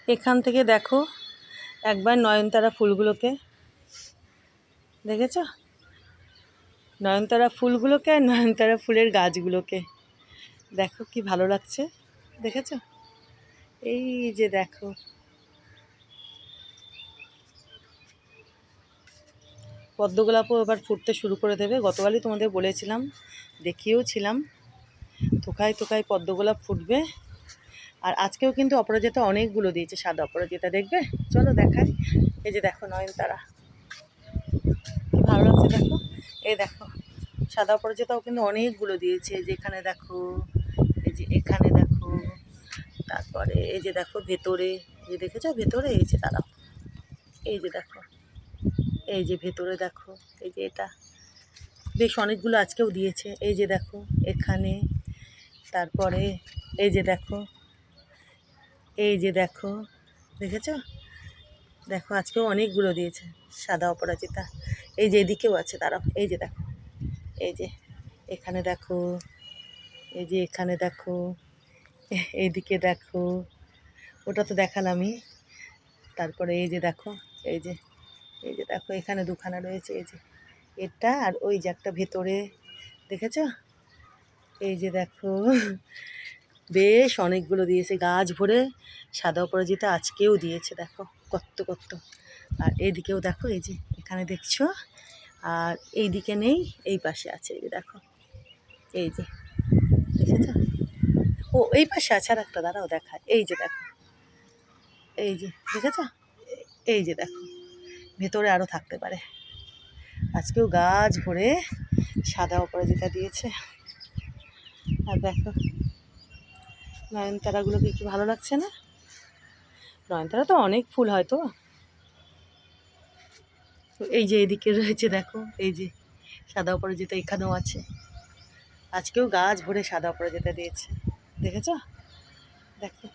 এখান থেকে দেখো একবার নয়নতারা ফুলগুলোকে, দেখেছ নয়নতারা ফুলগুলোকে আর নয়নতারা ফুলের গাছগুলোকে, দেখো কি ভালো লাগছে, দেখেছ? এই যে দেখো পদ্মগোলাপও এবার ফুটতে শুরু করে দেবে। গতকালই তোমাদের বলেছিলাম, দেখিয়েওছিলাম, থোকায় থোকায় পদ্মগোলাপ ফুটবে। আর আজকেও কিন্তু অপরাজিতা অনেকগুলো দিয়েছে, সাদা অপরাজিতা, দেখবে? চলো দেখাই। এই যে দেখো নয়নতারা, কি ভালো লাগছে দেখো। এই দেখো সাদা অপরাজিতাও কিন্তু অনেকগুলো দিয়েছে, যেখানে দেখো, এই যে এখানে দেখো, তারপরে এই যে দেখো ভেতরে, এই দেখেছো ভেতরে, এই যে দাঁড়াও, এই যে দেখো, এই যে ভেতরে দেখো, এই যে এটা বেশ অনেকগুলো আজকেও দিয়েছে। এই যে দেখো এখানে, তারপরে এই যে দেখো, এই যে দেখো, দেখেছো? দেখো আজকেও অনেকগুলো দিয়েছে সাদা অপরাজিতা। এই যে এদিকেও আছে, দাঁড়াও, এই যে দেখো, এই যে এখানে দেখো, এই যে এখানে দেখো, এইদিকে দেখো, ওটা তো দেখালামই। তারপরে এই যে দেখো, এই যে, এই যে দেখো এখানে দুখানা রয়েছে, এই যে এটা আর ওই যে একটা ভেতরে, দেখেছো? এই যে দেখো বেশ অনেকগুলো দিয়েছে, গাছ ভরে সাদা অপরাজিতা আজকেও দিয়েছে, দেখো কত কত। আর এইদিকেও দেখো, এই যে এখানে দেখছো, আর এই দিকে নেই, এই পাশে আছে, এই যে দেখো, এই যে দেখেছ? ও এই পাশে আছে আর একটা, দাঁড়াও দেখায়, এই যে দেখো, এই যে দেখেছ? এই যে দেখো ভেতরে আরও থাকতে পারে। আজকেও গাছ ভরে সাদা অপরাজিতা দিয়েছে। আর দেখো নয়নতারাগুলোকে কি ভালো লাগছে না? নয়নতারা তো অনেক ফুল হয় তো। এই যে এদিকে রয়েছে দেখো, এই যে সাদা অপরাজিতা এখানেও আছে, আজকেও গাছ ভরে সাদা অপরাজিতা দিয়েছে, দেখেছ? দেখো